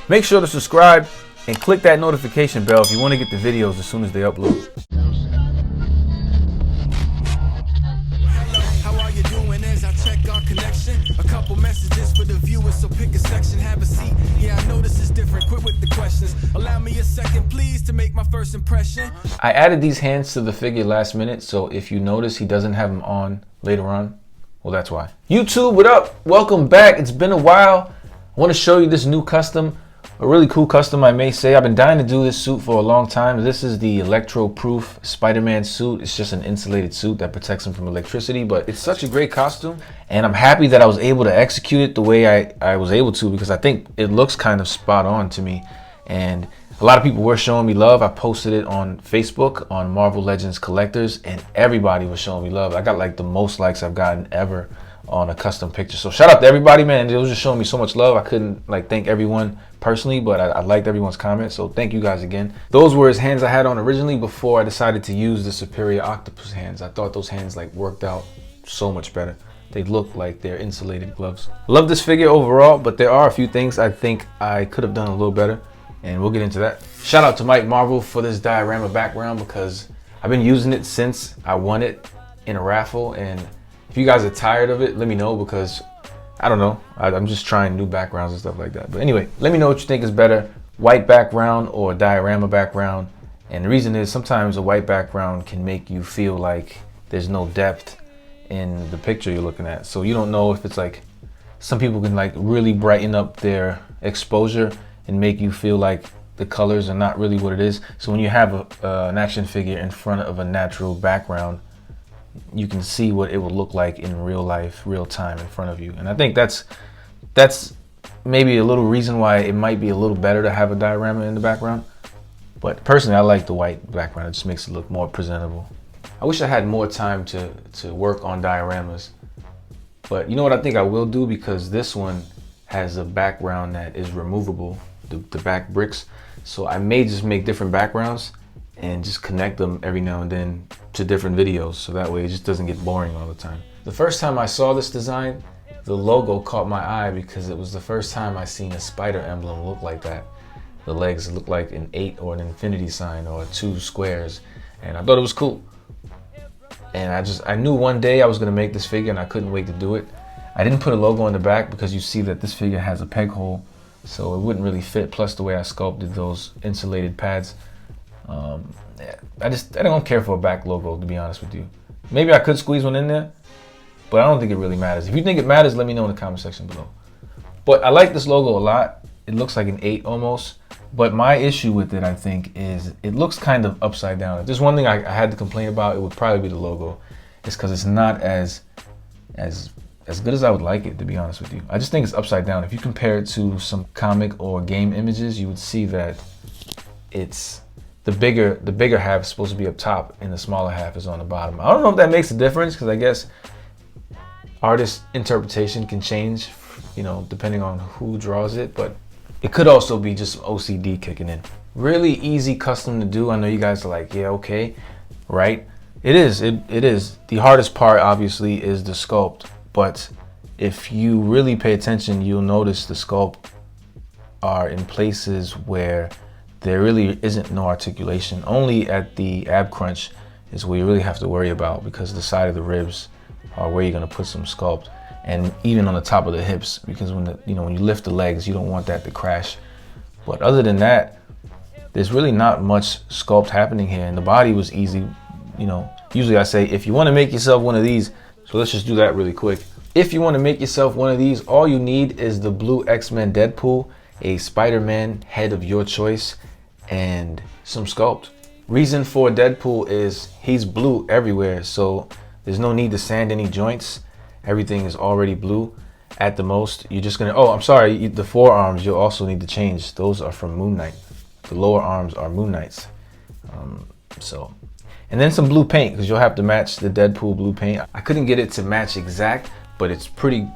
Make sure to subscribe and click that notification bell if you want to get the videos as soon as they upload. How are you doing as I check our connection? A couple messages for the viewers, so pick a section, have a seat. Yeah, I know this is different, quit with the questions. Allow me a second, please, to make my first impression. I added these hands to the figure last minute, so if you notice he doesn't have them on later on, well, that's why. YouTube, what up? Welcome back. It's been a while. I want to show you this new custom, a really cool custom, I may say. I've been dying to do this suit for a long time. This is the Electro proof Spider-Man suit. It's just an insulated suit that protects him from electricity, but it's such a great costume, and I'm happy that I was able to execute it the way I was able to, because I think it looks kind of spot on to me. And a lot of people were showing me love. I posted it on Facebook on Marvel Legends Collectors, and everybody was showing me love. I got like the most likes I've gotten ever on a custom picture. So shout out to everybody, man. It was just showing me so much love. I couldn't like thank everyone personally, but I liked everyone's comments. So thank you guys again. Those were his hands I had on originally before I decided to use the Superior Octopus hands. I thought those hands like worked out so much better. They look like they're insulated gloves. Love this figure overall, but there are a few things I think I could have done a little better, and we'll get into that. Shout out to Mike Marvel for this diorama background, because I've been using it since I won it in a raffle, and if you guys are tired of it, let me know, because I don't know. I'm just trying new backgrounds and stuff like that. But anyway, let me know what you think is better, white background or diorama background. And the reason is sometimes a white background can make you feel like there's no depth in the picture you're looking at. So you don't know if it's like, some people can like really brighten up their exposure and make you feel like the colors are not really what it is. So when you have an action figure in front of a natural background, you can see what it would look like in real life, real time in front of you. And I think that's maybe a little reason why it might be a little better to have a diorama in the background. But personally, I like the white background. It just makes it look more presentable. I wish I had more time to work on dioramas. But you know what I think I will do, because this one has a background that is removable, the back bricks. So I may just make different backgrounds and just connect them every now and then to different videos, so that way it just doesn't get boring all the time. The first time I saw this design, the logo caught my eye because it was the first time I seen a spider emblem look like that. The legs look like an 8 or an infinity sign or 2 squares, and I thought it was cool. And I knew one day I was gonna make this figure, and I couldn't wait to do it. I didn't put a logo on the back because you see that this figure has a peg hole, so it wouldn't really fit, plus the way I sculpted those insulated pads. I don't care for a back logo, to be honest with you. Maybe I could squeeze one in there, but I don't think it really matters. If you think it matters, let me know in the comment section below. But I like this logo a lot. It looks like an 8 almost, but my issue with it, I think, is it looks kind of upside down. If there's one thing I had to complain about, it would probably be the logo. It's because it's not as good as I would like it, to be honest with you. I just think it's upside down. If you compare it to some comic or game images, you would see that it's the bigger half is supposed to be up top and the smaller half is on the bottom. I don't know if that makes a difference, because I guess artist interpretation can change, you know, depending on who draws it, but it could also be just OCD kicking in. Really easy custom to do. I know you guys are like, yeah, okay, right? It is. The hardest part, obviously, is the sculpt, but if you really pay attention, you'll notice the sculpt are in places where there really isn't no articulation. Only at the ab crunch is where you really have to worry about, because the side of the ribs are where you're gonna put some sculpt, and even on the top of the hips, because when you lift the legs, you don't want that to crash. But other than that, there's really not much sculpt happening here, and the body was easy. You know, usually I say if you want to make yourself one of these, so let's just do that really quick. If you want to make yourself one of these, all you need is the blue X-Men Deadpool, a Spider-Man head of your choice, and some sculpt. Reason for Deadpool is he's blue everywhere, so there's no need to sand any joints. Everything is already blue at the most. You're just gonna, oh, I'm sorry, the forearms you'll also need to change. Those are from Moon Knight. The lower arms are Moon Knight's. And then some blue paint, because you'll have to match the Deadpool blue paint. I couldn't get it to match exact, but it's pretty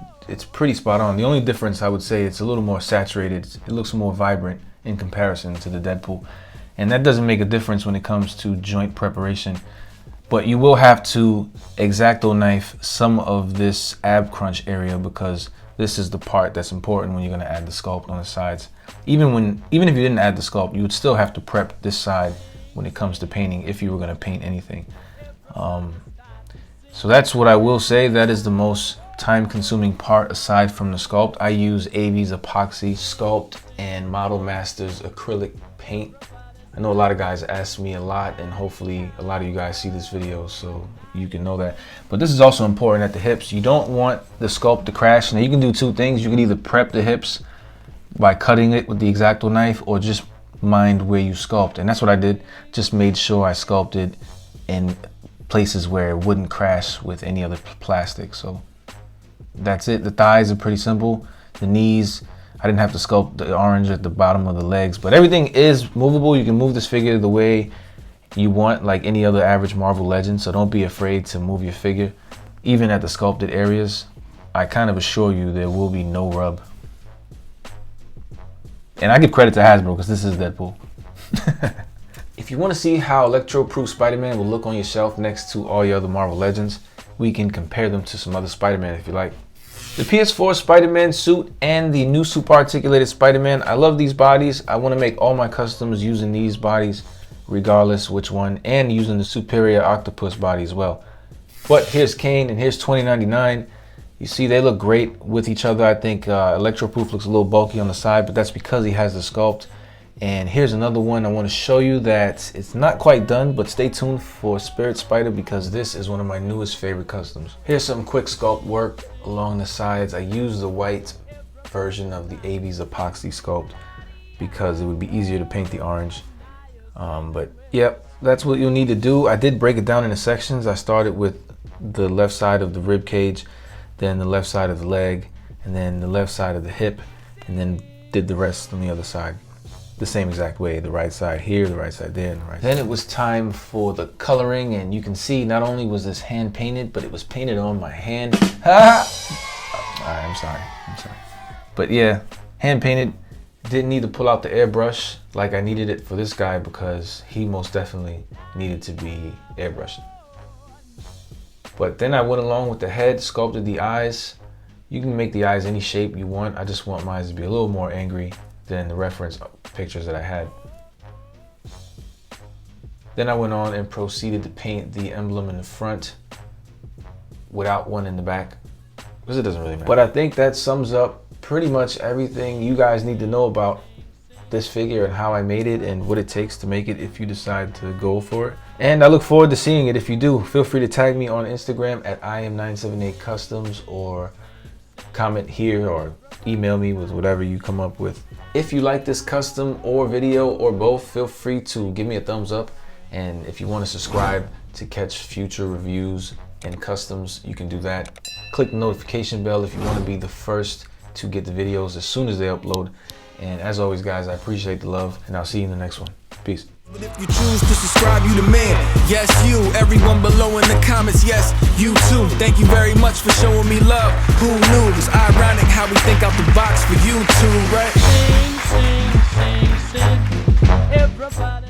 spot on. The only difference, I would say, it's a little more saturated. It looks more vibrant in comparison to the Deadpool. And that doesn't make a difference when it comes to joint preparation. But you will have to X-Acto knife some of this ab crunch area, because this is the part that's important when you're going to add the sculpt on the sides. Even if you didn't add the sculpt, you would still have to prep this side when it comes to painting if you were going to paint anything. So that's what I will say. That is the most time-consuming part aside from the sculpt. I use AV's epoxy sculpt and Model Masters acrylic paint. I know a lot of guys ask me a lot, and hopefully a lot of you guys see this video so you can know that. But this is also important at the hips. You don't want the sculpt to crash. Now you can do two things. You can either prep the hips by cutting it with the X-Acto knife, or just mind where you sculpt. And that's what I did. Just made sure I sculpted in places where it wouldn't crash with any other plastic. So that's it. The thighs are pretty simple. The knees, I didn't have to sculpt the orange at the bottom of the legs, but everything is movable. You can move this figure the way you want, like any other average Marvel legend. So don't be afraid to move your figure. Even at the sculpted areas, I kind of assure you there will be no rub. And I give credit to Hasbro because this is Deadpool. If you want to see how Electro-proof Spider-Man will look on your shelf next to all your other Marvel Legends, we can compare them to some other Spider-Man if you like. The PS4 Spider-Man suit and the new super articulated Spider-Man. I love these bodies. I want to make all my customs using these bodies regardless which one, and using the superior octopus body as well. But here's Kane and here's 2099. You see they look great with each other. I think Electro-proof looks a little bulky on the side, but that's because he has the sculpt. And here's another one I want to show you that it's not quite done, but stay tuned for Spirit Spider because this is one of my newest favorite customs. Here's some quick sculpt work along the sides. I used the white version of the AV's epoxy sculpt because it would be easier to paint the orange. But yep, that's what you'll need to do. I did break it down into sections. I started with the left side of the rib cage, then the left side of the leg, and then the left side of the hip, and then did the rest on the other side. The same exact way, the right side here, the right side there, and the right side. Then it was time for the coloring, and you can see not only was this hand painted, but it was painted on my hand. Alright, I'm sorry. But yeah, hand painted. Didn't need to pull out the airbrush like I needed it for this guy because he most definitely needed to be airbrushed. But then I went along with the head, sculpted the eyes. You can make the eyes any shape you want. I just want mine to be a little more angry than the reference pictures that I had. Then I went on and proceeded to paint the emblem in the front without one in the back, because it doesn't really matter. But I think that sums up pretty much everything you guys need to know about this figure and how I made it and what it takes to make it if you decide to go for it. And I look forward to seeing it if you do. Feel free to tag me on Instagram at IAM978customs, or comment here or email me with whatever you come up with. If you like this custom or video or both, feel free to give me a thumbs up. And if you want to subscribe to catch future reviews and customs, you can do that. Click the notification bell if you want to be the first to get the videos as soon as they upload. And as always, guys, I appreciate the love, and I'll see you in the next one. Peace. But if you choose to subscribe, you the man. Yes, you. Everyone below in the comments, yes, you too. Thank you very much for showing me love. Who knew? It's ironic how we think out the box for you too, right? Sing, sing, sing, sing. Everybody.